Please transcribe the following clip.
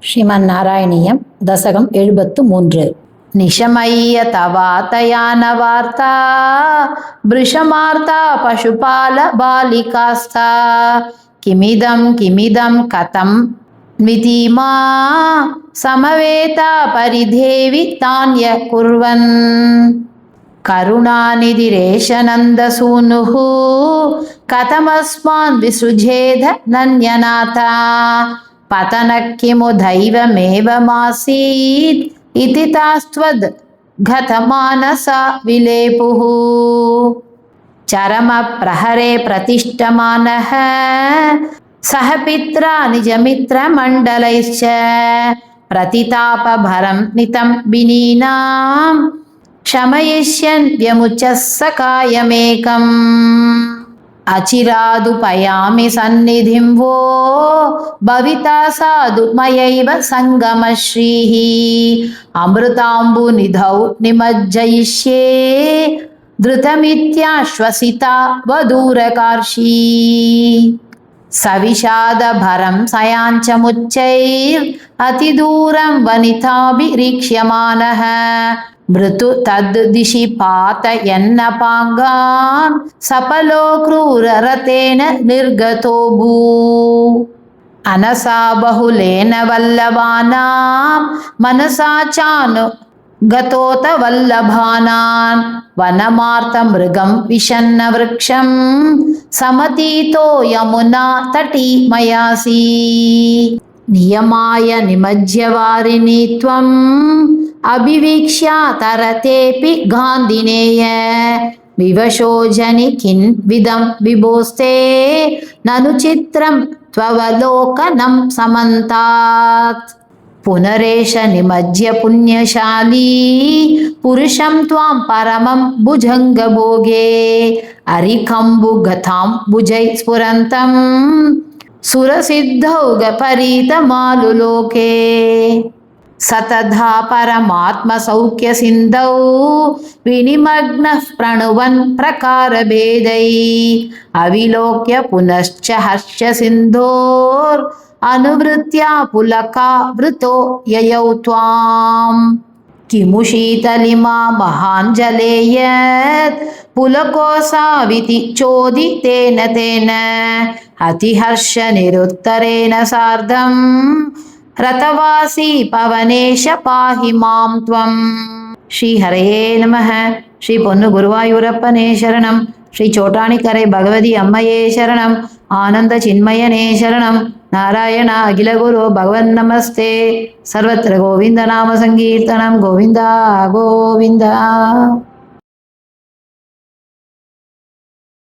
श्रीमन्नारायणीयं दशकं 73 निशमय्य तवातयानवार्ता वृषमार्ता पशुपालबालिकास्ता किमिदं कथं मितिमा समवेता परिदेवि तान्य कुर्वन् करुणानिधिरेशनन्दसूनुः कथमस्मान् विसृजेद नन्यनाथा पतनः किमु दैवमेवमासीत् इति तास्त्वद् गतमानसा विलेपुः चरमप्रहरे प्रतिष्ठमानः सह पित्रा निजमित्रमण्डलैश्च प्रतितापभरं नितं विनीनां क्षमयिष्यन् व्यमुचः सकायमेकम् अचिरादुपयामि सन्निधिं वो भविता साधु मयैव सङ्गमश्रीः अमृताम्बुनिधौ निमज्जयिष्ये धृतमित्याश्वसिता वधूरकार्षी सविषादभरं सयाञ्चमुच्चैर् अतिदूरं वनिताभिरीक्ष्यमानः मृतु तद्दिशि पातयन्नपाङ्गान् सफलो क्रूररतेन निर्गतो भू अनसा बहुलेन वल्लभानां मनसा चानुगतोत वल्लभानान् वनमार्तमृगं विषन्नवृक्षं समतीतो यमुना तटी मयासी नियमाय निमज्जवारिणी त्वम् अभिवीक्ष्य तरतेऽपि गान्धिनेय विवशो जनि किन्विदं विभोस्ते ननु चित्रं त्ववलोकनं समन्तात् पुनरेष निमज्य पुण्यशाली पुरुषं त्वां परमं भुजङ्गभोगे अरिकम्बुगतां भुजै स्फुरन्तं सुरसिद्धौगपरीतमालुलोके सतधा परमात्मसौख्यसिन्धौ विनिमग्नः प्रणुवन् प्रकारभेदै अविलोक्य पुनश्च हर्षसिन्धोर् अनुवृत्त्या पुलकावृतो ययौ त्वाम् किमु शीतलिमा महाञ्जले यत् पुलकोऽसाविति चोदितेन तेन अतिहर्षनिरुत्तरेण सार्धं रतवासी पवनेश पाहि मां त्वं श्रीहरये नमः श्री पोन्नु गुरुवायूरप्पने शरणं श्री चोटानिकरै भगवती अम्मये शरणं आनंद चिन्मयने शरणं नारायण अखिल गुरु भगवन्नमस्ते सर्वत्र गोविंद नाम संकीर्तनं गोविंदा गोविंदा।